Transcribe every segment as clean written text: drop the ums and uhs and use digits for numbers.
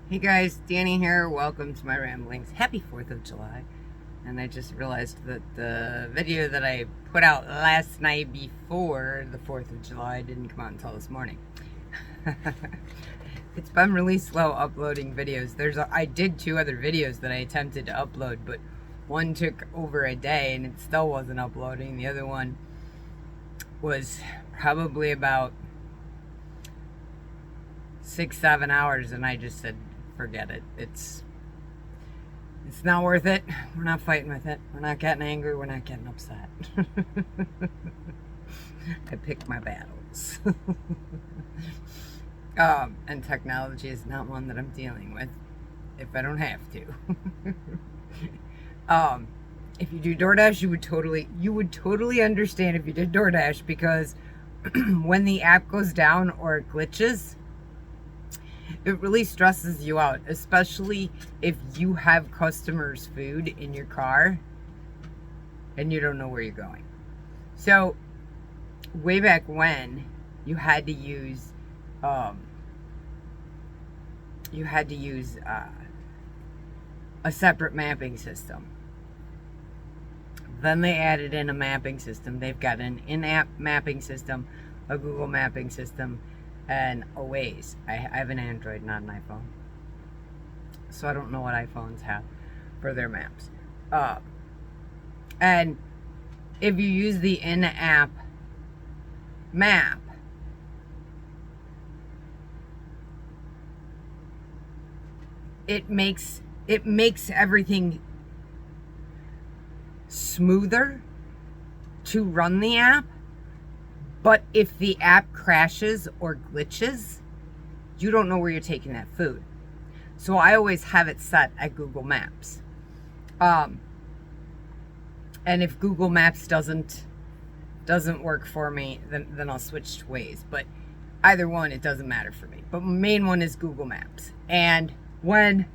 Hey guys, Danny here. Welcome to my ramblings. Happy 4th of July. And I just realized that the video that I put out last night before the 4th of July didn't come out until this morning. It's been really slow uploading videos. I did 2 other videos that I attempted to upload, but one took over a day and it still wasn't uploading. The other one was probably about 6-7 hours, and I just said, forget it. It's not worth it. We're not fighting with it. We're not getting angry. We're not getting upset. I pick my battles. And technology is not one that I'm dealing with if I don't have to. If you do DoorDash, you would totally understand if you did DoorDash, because when the app goes down or it glitches, it really stresses you out, especially if you have customers' food in your car and you don't know where you're going. So, way back when, you had to use a separate mapping system. Then they added in a mapping system. They've got an in-app mapping system, a Google mapping system, and a Waze. I have an Android, not an iPhone, so I don't know what iPhones have for their maps. And if you use the in-app map, it makes everything smoother to run the app. But if the app crashes or glitches, you don't know where you're taking that food. So I always have it set at Google Maps. And if Google Maps doesn't work for me, then I'll switch to Waze. But either one, it doesn't matter for me. But my main one is Google Maps. And when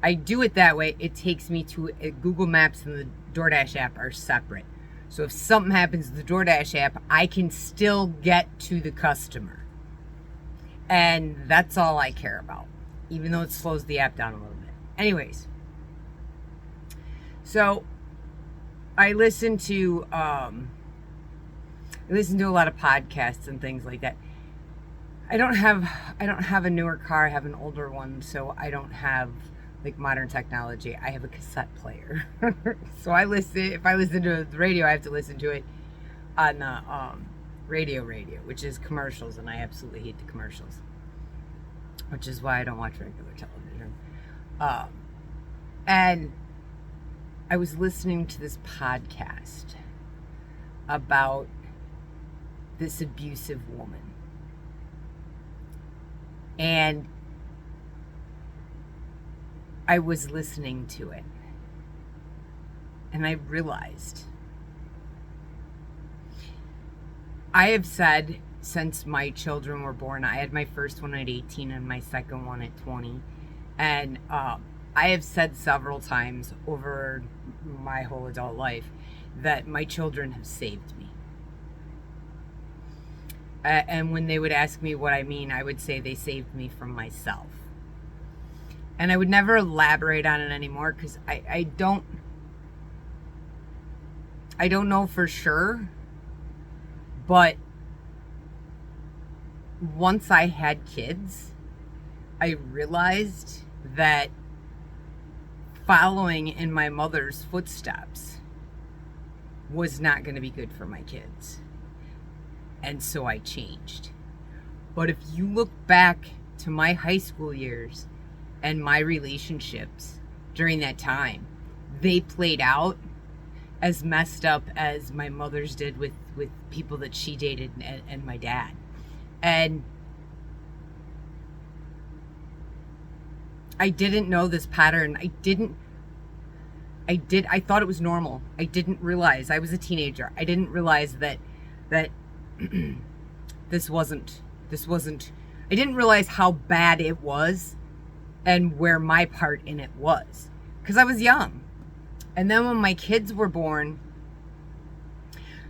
I do it that way, it takes me to Google Maps and the DoorDash app are separate. So if something happens to the DoorDash app, I can still get to the customer. And that's all I care about, even though it slows the app down a little bit. Anyways, so I listen to a lot of podcasts and things like that. I don't have a newer car. I have an older one, so I don't have like modern technology. I have a cassette player. So if I listen to the radio, I have to listen to it on radio, which is commercials, and I absolutely hate the commercials, which is why I don't watch regular television. And I was listening to this podcast about this abusive woman, and I was listening to it, and I realized I have said since my children were born, I had my first one at 18 and my second one at 20, and I have said several times over my whole adult life that my children have saved me. And when they would ask me what I mean, I would say they saved me from myself. And I would never elaborate on it anymore, because I don't know for sure. But once I had kids, I realized that following in my mother's footsteps was not going to be good for my kids. And so I changed. But if you look back to my high school years and my relationships during that time, they played out as messed up as my mother's did with people that she dated and my dad. And I didn't know this pattern. I thought it was normal. I didn't realize. I was a teenager. I didn't realize that this wasn't, I didn't realize how bad it was and where my part in it was, because I was young. And then when my kids were born,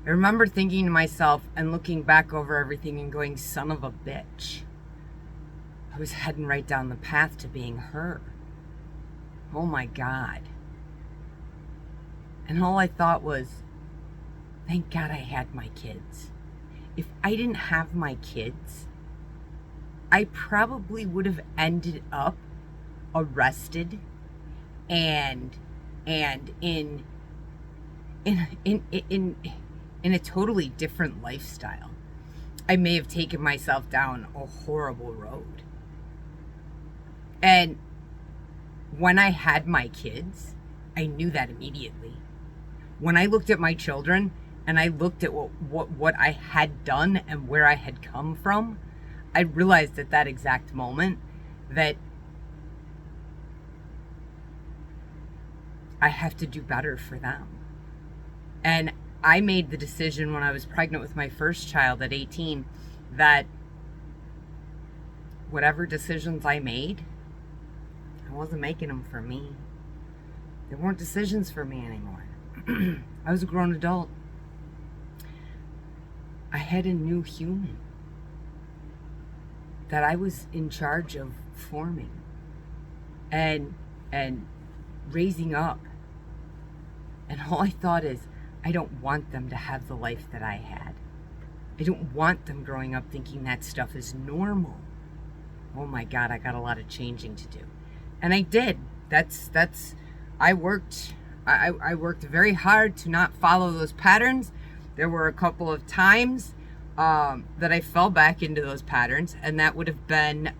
I remember thinking to myself and looking back over everything and going, son of a bitch. I was heading right down the path to being her. Oh my God. And all I thought was, thank God I had my kids. If I didn't have my kids, I probably would have ended up arrested and in a totally different lifestyle. I may have taken myself down a horrible road. And when I had my kids, I knew that immediately. When I looked at my children and I looked at what I had done and where I had come from, I realized at that exact moment that I have to do better for them. And I made the decision when I was pregnant with my first child at 18 that whatever decisions I made, I wasn't making them for me. They weren't decisions for me anymore. I was a grown adult. I had a new human that I was in charge of forming and raising up. And all I thought is, I don't want them to have the life that I had. I don't want them growing up thinking that stuff is normal. Oh my God, I got a lot of changing to do. And I did. I worked very hard to not follow those patterns. There were a couple of times that I fell back into those patterns, and that would have been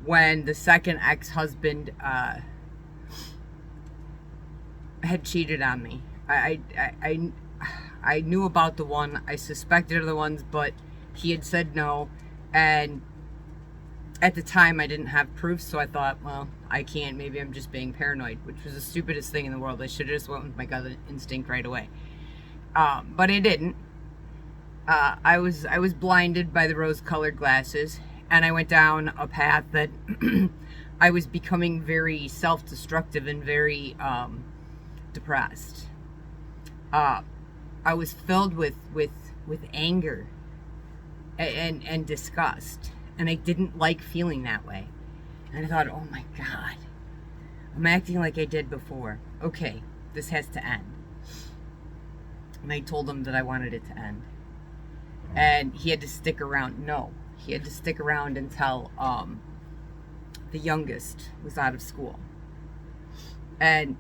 when the second ex-husband had cheated on me. I knew about the one, I suspected of the ones, but he had said no, and at the time I didn't have proof, so I thought, well, I can't, maybe I'm just being paranoid, which was the stupidest thing in the world. I should have just went with my gut instinct right away. But I didn't. I was blinded by the rose-colored glasses, and I went down a path that I was becoming very self-destructive and very depressed. I was filled with anger and disgust, and I didn't like feeling that way. And I thought, oh my God, I'm acting like I did before. Okay, this has to end. And I told him that I wanted it to end. And he had to stick around. No, he had to stick around until the youngest was out of school. And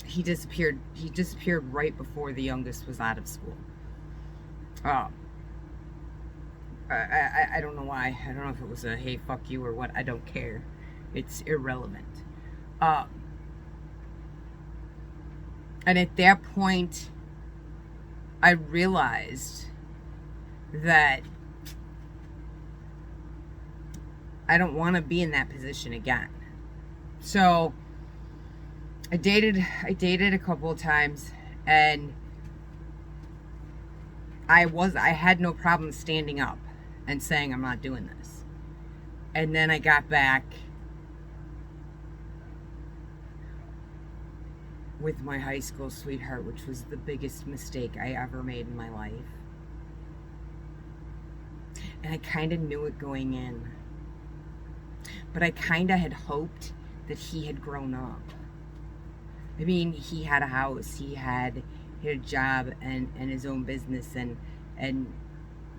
he disappeared. He disappeared right before the youngest was out of school. I don't know why. I don't know if it was a hey, fuck you or what. I don't care. It's irrelevant. And at that point, I realized that I don't want to be in that position again. So I dated a couple of times, and I had no problem standing up and saying I'm not doing this. And then I got back with my high school sweetheart, which was the biggest mistake I ever made in my life. And I kind of knew it going in. But I kind of had hoped that he had grown up. I mean, he had a house, he had a job and his own business, and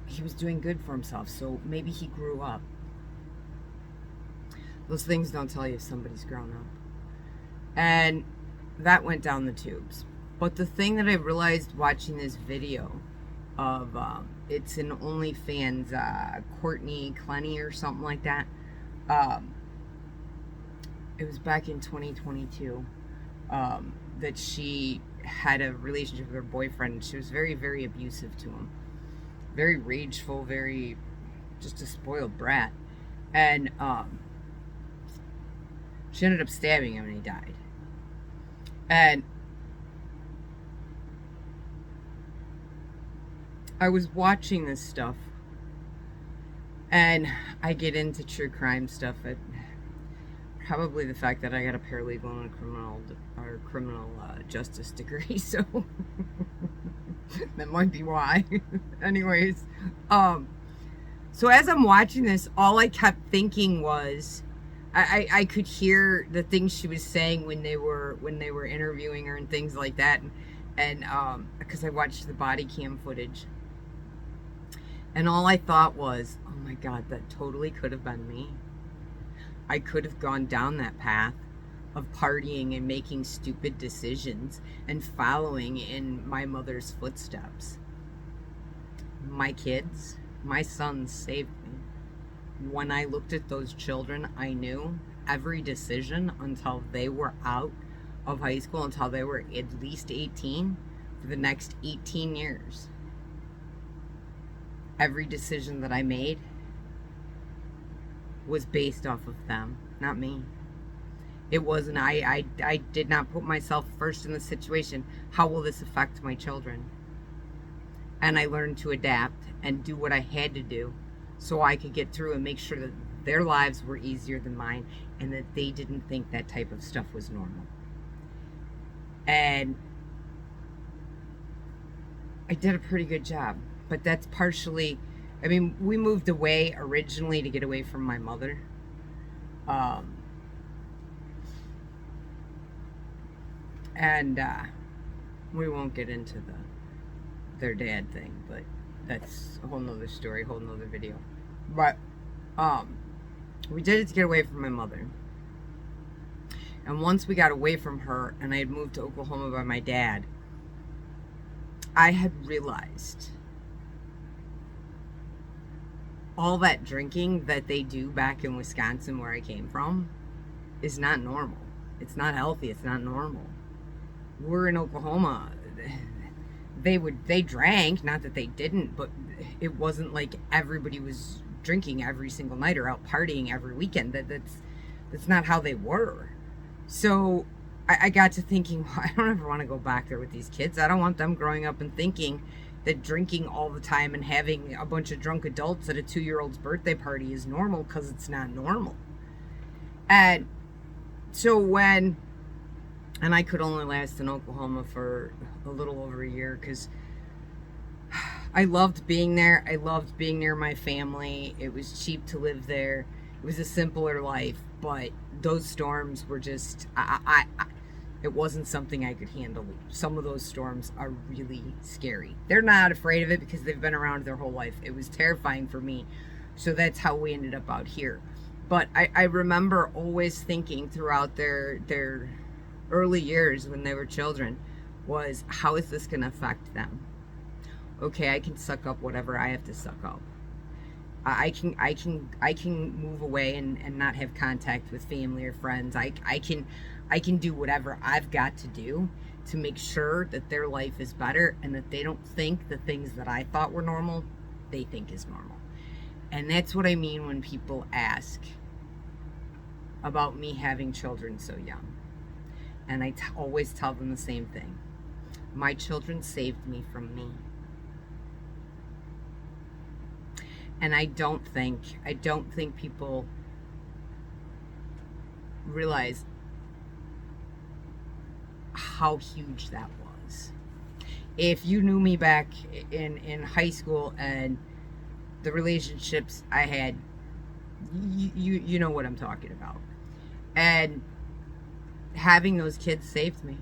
he was doing good for himself, so maybe he grew up. Those things don't tell you if somebody's grown up. And that went down the tubes. But the thing that I realized watching this video of, it's an OnlyFans, Courtney Clenny or something like that. It was back in 2022. That she had a relationship with her boyfriend. She was very, very abusive to him. Very rageful, very just a spoiled brat. And she ended up stabbing him and he died. And I was watching this stuff, and I get into true crime stuff. Probably the fact that I got a paralegal and a criminal justice degree, so that might be why. Anyways, So as I'm watching this, all I kept thinking was, I could hear the things she was saying when they were interviewing her and things like that, and because I watched the body cam footage, and all I thought was, oh my God, that totally could have been me. I could have gone down that path of partying and making stupid decisions and following in my mother's footsteps. My kids, my sons saved me. When I looked at those children, I knew every decision until they were out of high school, until they were at least 18, for the next 18 years. Every decision that I made was based off of them, not me. It wasn't, I did not put myself first in the situation. How will this affect my children? And I learned to adapt and do what I had to do so I could get through and make sure that their lives were easier than mine and that they didn't think that type of stuff was normal. And I did a pretty good job, but that's partially, I mean, we moved away originally to get away from my mother. And we won't get into their dad thing, but that's a whole nother story, whole nother video. But we did it to get away from my mother. And once we got away from her and I had moved to Oklahoma by my dad, I had realized all that drinking that they do back in Wisconsin, where I came from, is not normal. It's not healthy. It's not normal. We're in Oklahoma. They drank, not that they didn't, but it wasn't like everybody was drinking every single night or out partying every weekend. That's not how they were. So I got to thinking, well, I don't ever want to go back there with these kids. I don't want them growing up and thinking that drinking all the time and having a bunch of drunk adults at a 2-year-old's birthday party is normal, because it's not normal. And so and I could only last in Oklahoma for a little over a year because I loved being there. I loved being near my family. It was cheap to live there. It was a simpler life, but those storms were just, it wasn't something I could handle. Some of those storms are really scary. They're not afraid of it because they've been around their whole life. It was terrifying for me. So that's how we ended up out here. But I remember always thinking throughout their early years when they were children was, how is this going to affect them? Okay, I can suck up whatever I have to suck up. I can move away and not have contact with family or friends. I can do whatever I've got to do to make sure that their life is better and that they don't think the things that I thought were normal, they think is normal. And that's what I mean when people ask about me having children so young. And I always tell them the same thing. My children saved me from me. And I don't think people realize how huge that was. If you knew me back in high school and the relationships I had, you know what I'm talking about. And having those kids saved me.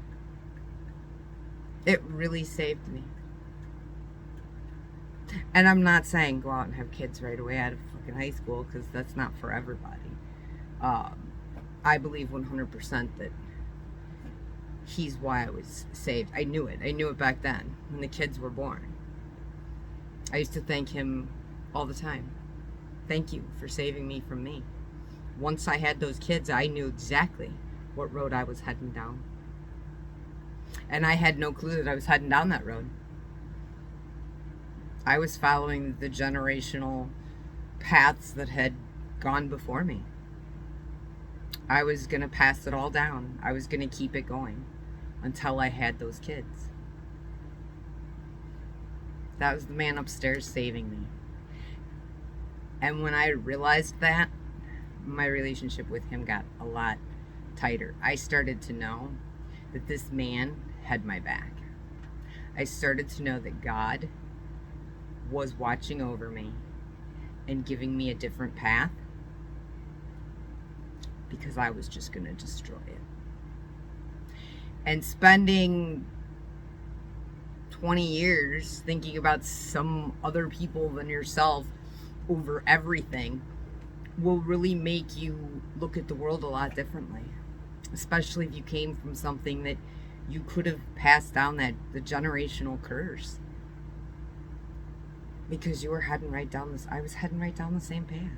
It really saved me. And I'm not saying go out and have kids right away out of fucking high school, because that's not for everybody. I believe 100% that he's why I was saved. I knew it. I knew it back then when the kids were born. I used to thank him all the time. Thank you for saving me from me. Once I had those kids, I knew exactly what road I was heading down. And I had no clue that I was heading down that road. I was following the generational paths that had gone before me. I was going to pass it all down. I was going to keep it going until I had those kids. That was the man upstairs saving me. And when I realized that, my relationship with him got a lot tighter. I started to know that this man had my back. I started to know that God was watching over me and giving me a different path, because I was just going to destroy it. And spending 20 years thinking about some other people than yourself over everything will really make you look at the world a lot differently. Especially if you came from something that you could have passed down the generational curse. Because you were heading right down this, I was heading right down the same path.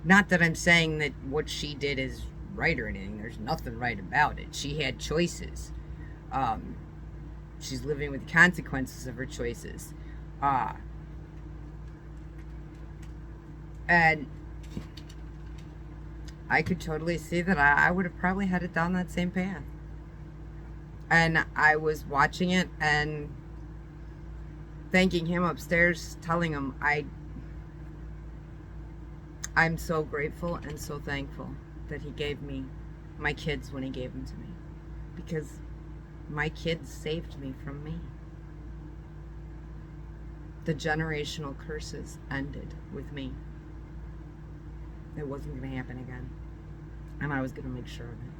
Not that I'm saying that what she did is right or anything. There's nothing right about it. She had choices. She's living with the consequences of her choices. And I could totally see that I would have probably headed down that same path. And I was watching it and thanking him upstairs, telling him I'm so grateful and so thankful that he gave me my kids when he gave them to me. Because my kids saved me from me. The generational curses ended with me. It wasn't going to happen again. And I was going to make sure of it.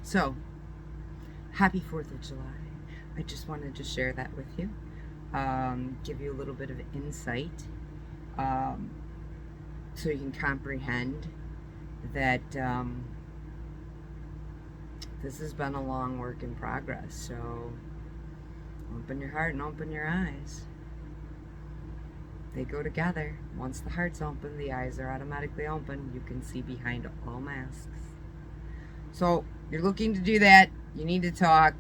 So, happy 4th of July. I just wanted to share that with you. Give you a little bit of insight. So you can comprehend that this has been a long work in progress. So open your heart and open your eyes. They go together. Once the heart's open, the eyes are automatically open. You can see behind all masks. So you're looking to do that. You need to talk.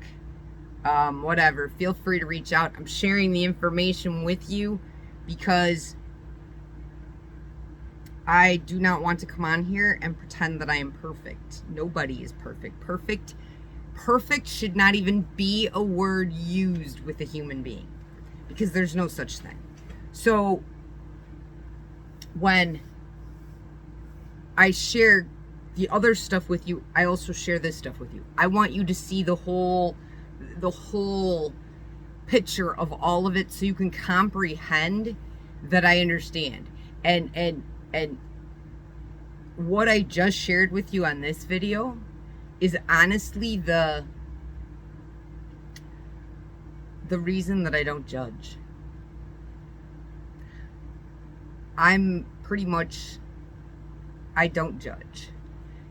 Whatever. Feel free to reach out. I'm sharing the information with you because I do not want to come on here and pretend that I am perfect. Nobody is perfect. Perfect should not even be a word used with a human being, because there's no such thing. So when I share the other stuff with you, I also share this stuff with you. I want you to see the whole picture of all of it so you can comprehend that I understand. And what I just shared with you on this video is honestly the reason that I don't judge. I'm pretty much, I don't judge.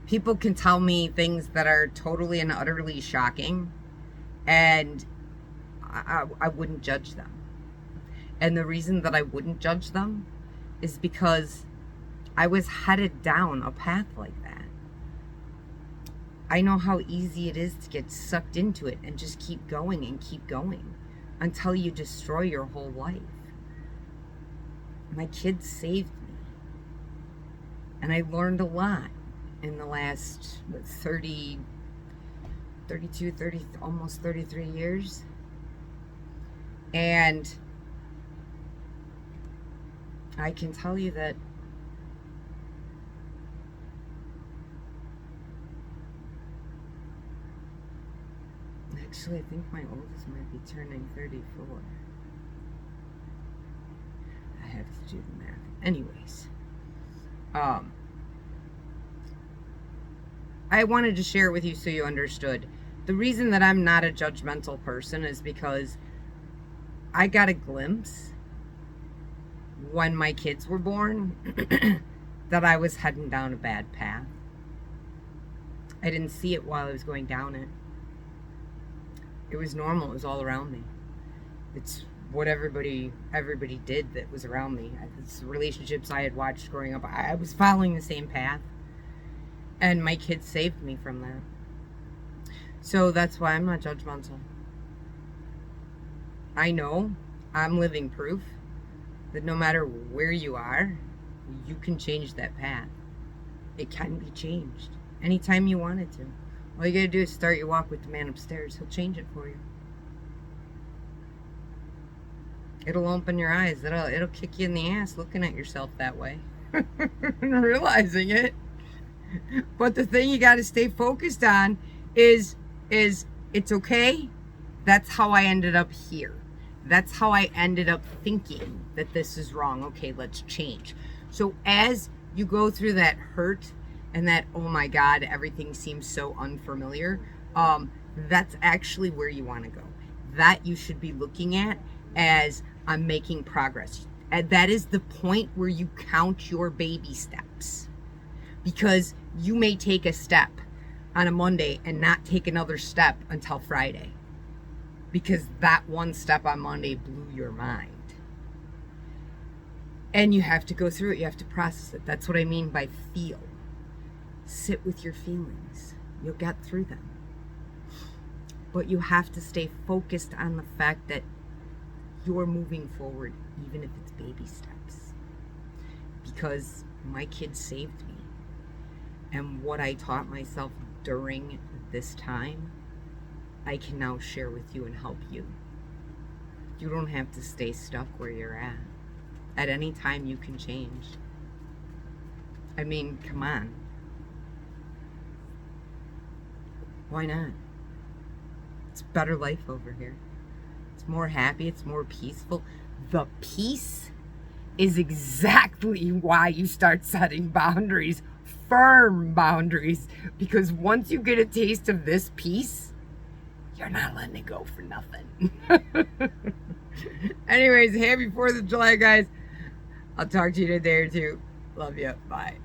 People can tell me things that are totally and utterly shocking, and I wouldn't judge them. And the reason that I wouldn't judge them is because I was headed down a path like that. I know how easy it is to get sucked into it and just keep going until you destroy your whole life. My kids saved me. And I learned a lot in the last 32, almost 33 years. And I can tell you that actually, I think my oldest might be turning 34. I have to do the math. Anyways, I wanted to share with you so you understood. The reason that I'm not a judgmental person is because I got a glimpse when my kids were born that I was heading down a bad path. I didn't see it while I was going down it. It was normal. It was all around me. It's what everybody did that was around me. It's relationships I had watched growing up. I was following the same path. And my kids saved me from that. So that's why I'm not judgmental. I know I'm living proof that no matter where you are, you can change that path. It can be changed anytime you wanted to. All you gotta do is start your walk with the man upstairs. He'll change it for you. It'll open your eyes. It'll kick you in the ass looking at yourself that way. And realizing it. But the thing you gotta stay focused on is it's okay. That's how I ended up here. That's how I ended up thinking that this is wrong. Okay, let's change. So as you go through that hurt and that, oh my God, everything seems so unfamiliar, that's actually where you want to go. That you should be looking at as I'm making progress. And that is the point where you count your baby steps. Because you may take a step on a Monday and not take another step until Friday. Because that one step on Monday blew your mind. And you have to go through it. You have to process it. That's what I mean by feel. Sit with your feelings. You'll get through them. But you have to stay focused on the fact that you're moving forward, even if it's baby steps. Because my kids saved me. And what I taught myself during this time, I can now share with you and help you. You don't have to stay stuck where you're at. At any time you can change. I mean, come on. Why not? It's a better life over here. It's more happy, it's more peaceful. The peace is exactly why you start setting boundaries, firm boundaries, because once you get a taste of this peace, you're not letting it go for nothing. Anyways, happy 4th of July, guys. I'll talk to you in a day or two. Love you. Bye.